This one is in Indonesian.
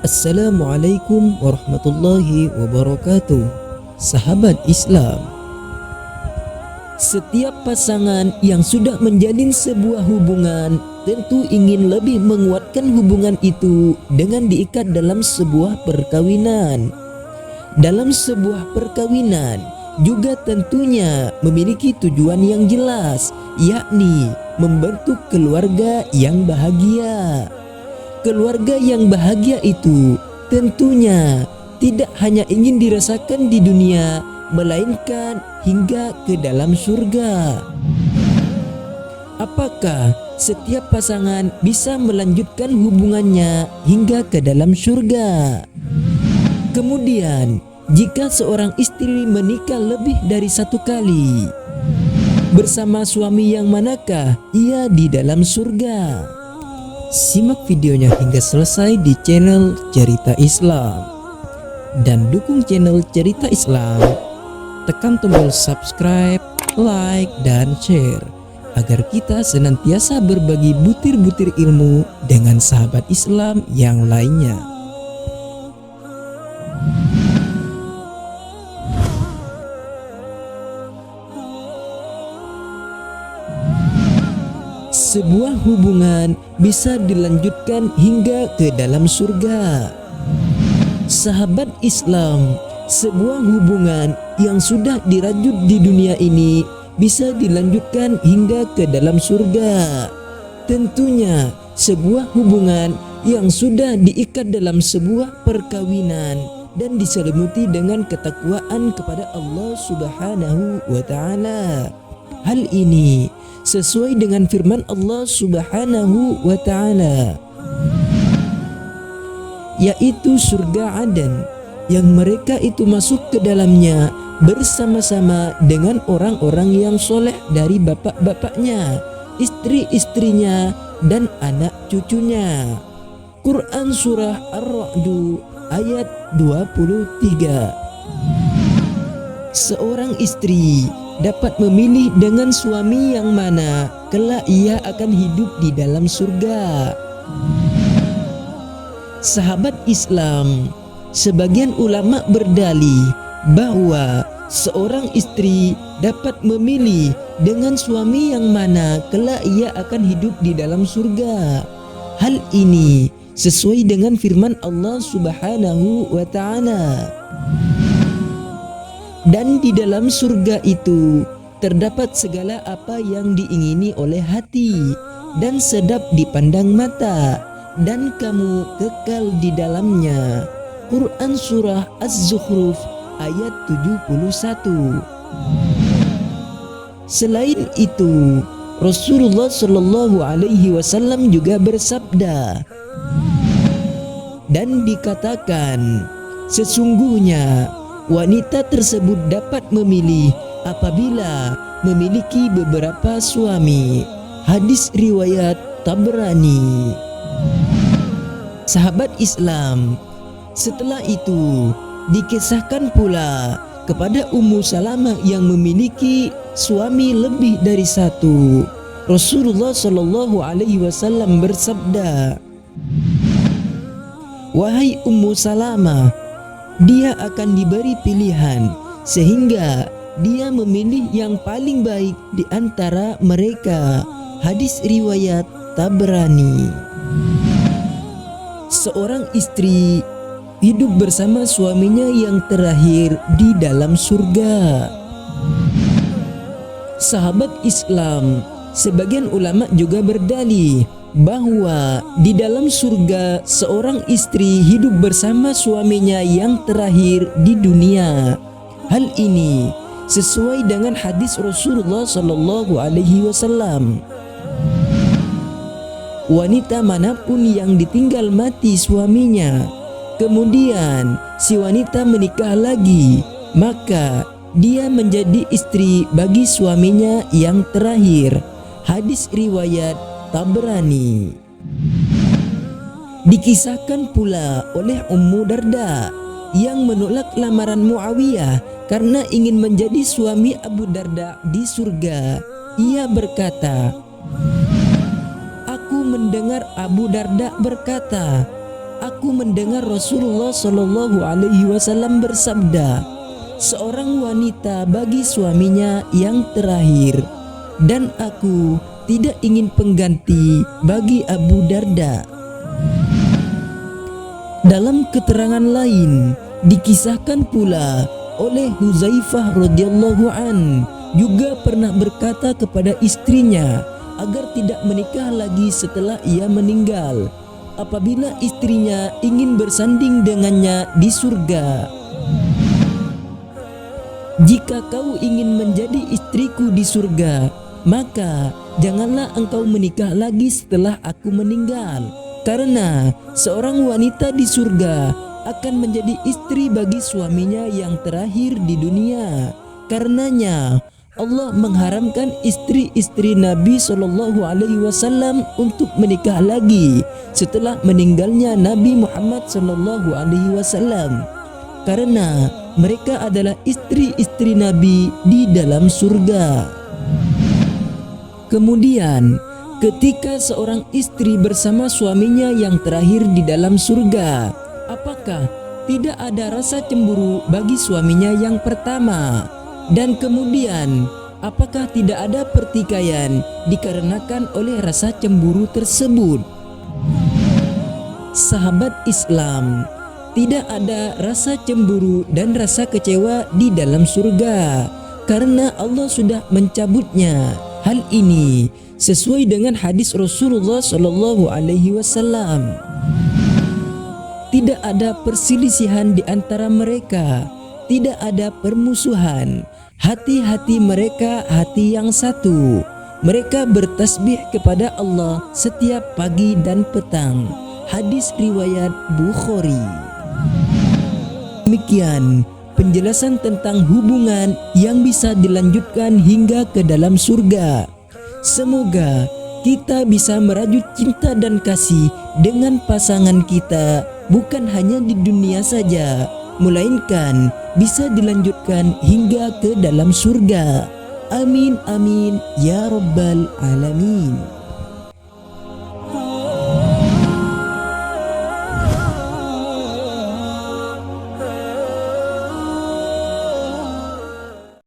Assalamualaikum warahmatullahi wabarakatuh. Sahabat Islam, setiap pasangan yang sudah menjalin sebuah hubungan tentu ingin lebih menguatkan hubungan itu dengan diikat dalam sebuah perkawinan. Dalam sebuah perkawinan juga tentunya memiliki tujuan yang jelas, yakni membentuk keluarga yang bahagia. Keluarga yang bahagia itu tentunya tidak hanya ingin dirasakan di dunia, melainkan hingga ke dalam surga. Apakah setiap pasangan bisa melanjutkan hubungannya hingga ke dalam surga? Kemudian, jika seorang istri menikah lebih dari satu kali, bersama suami yang manakah ia di dalam surga? Simak videonya hingga selesai di channel Cerita Islam dan dukung channel Cerita Islam. Tekan tombol subscribe, like, dan share agar kita senantiasa berbagi butir-butir ilmu dengan sahabat Islam yang lainnya. Sebuah hubungan bisa dilanjutkan hingga ke dalam surga. Sahabat Islam, sebuah hubungan yang sudah dirajut di dunia ini bisa dilanjutkan hingga ke dalam surga. Tentunya sebuah hubungan yang sudah diikat dalam sebuah perkawinan dan diselimuti dengan ketakwaan kepada Allah Subhanahu wa Ta'ala. Hal ini sesuai dengan firman Allah Subhanahu wa Ta'ala, yaitu surga Aden, yang mereka itu masuk ke dalamnya bersama-sama dengan orang-orang yang soleh dari bapak-bapaknya, istri-istrinya, dan anak cucunya. Quran Surah Ar-Ra'd ayat 23. Seorang istri dapat memilih dengan suami yang mana kelak ia akan hidup di dalam surga. Sahabat Islam, sebagian ulama berdalih bahwa seorang istri dapat memilih dengan suami yang mana kelak ia akan hidup di dalam surga. Hal ini sesuai dengan firman Allah Subhanahu wa Ta'ala. Dan di dalam surga itu terdapat segala apa yang diingini oleh hati dan sedap dipandang mata, dan kamu kekal di dalamnya. Quran Surah Az-Zukhruf ayat 71. Selain itu, Rasulullah Shallallahu Alaihi Wasallam juga bersabda, dan dikatakan, sesungguhnya wanita tersebut dapat memilih apabila memiliki beberapa suami. Hadis riwayat Tabrani. Sahabat Islam, setelah itu dikisahkan pula kepada Ummu Salamah yang memiliki suami lebih dari satu. Rasulullah Shallallahu Alaihi Wasallam bersabda, wahai Ummu Salamah, dia akan diberi pilihan sehingga dia memilih yang paling baik di antara mereka. Hadis riwayat Tabrani. Seorang istri hidup bersama suaminya yang terakhir di dalam surga. Sahabat Islam, sebagian ulama juga berdalih bahwa di dalam surga seorang istri hidup bersama suaminya yang terakhir di dunia. Hal ini sesuai dengan hadis Rasulullah Sallallahu Alaihi Wasallam. Wanita manapun yang ditinggal mati suaminya, kemudian si wanita menikah lagi, maka dia menjadi istri bagi suaminya yang terakhir. Hadis riwayat Tabrani. Dikisahkan pula oleh Ummu Darda yang menolak lamaran Muawiyah karena ingin menjadi suami Abu Darda di surga. Ia berkata, aku mendengar Abu Darda berkata, aku mendengar Rasulullah Shallallahu Alaihi Wasallam bersabda, seorang wanita bagi suaminya yang terakhir, dan aku tidak ingin pengganti bagi Abu Darda. Dalam keterangan lain dikisahkan pula oleh Huzaifah radhiyallahu an juga pernah berkata kepada istrinya agar tidak menikah lagi setelah ia meninggal, apabila istrinya ingin bersanding dengannya di surga. Jika kau ingin menjadi istriku di surga, maka janganlah engkau menikah lagi setelah aku meninggal, karena seorang wanita di surga akan menjadi istri bagi suaminya yang terakhir di dunia. Karenanya Allah mengharamkan istri-istri Nabi Shallallahu Alaihi Wasallam untuk menikah lagi setelah meninggalnya Nabi Muhammad Shallallahu Alaihi Wasallam, karena mereka adalah istri-istri Nabi di dalam surga. Kemudian ketika seorang istri bersama suaminya yang terakhir di dalam surga, apakah tidak ada rasa cemburu bagi suaminya yang pertama? Dan kemudian apakah tidak ada pertikaian dikarenakan oleh rasa cemburu tersebut? Sahabat Islam, tidak ada rasa cemburu dan rasa kecewa di dalam surga, karena Allah sudah mencabutnya. Hal ini sesuai dengan hadis Rasulullah Shallallahu Alaihi Wasallam. Tidak ada perselisihan di antara mereka, tidak ada permusuhan. Hati-hati mereka hati yang satu. Mereka bertasbih kepada Allah setiap pagi dan petang. Hadis riwayat Bukhari. Demikian penjelasan tentang hubungan yang bisa dilanjutkan hingga ke dalam surga. Semoga kita bisa merajut cinta dan kasih dengan pasangan kita, bukan hanya di dunia saja, melainkan bisa dilanjutkan hingga ke dalam surga. Amin amin ya rabbal alamin.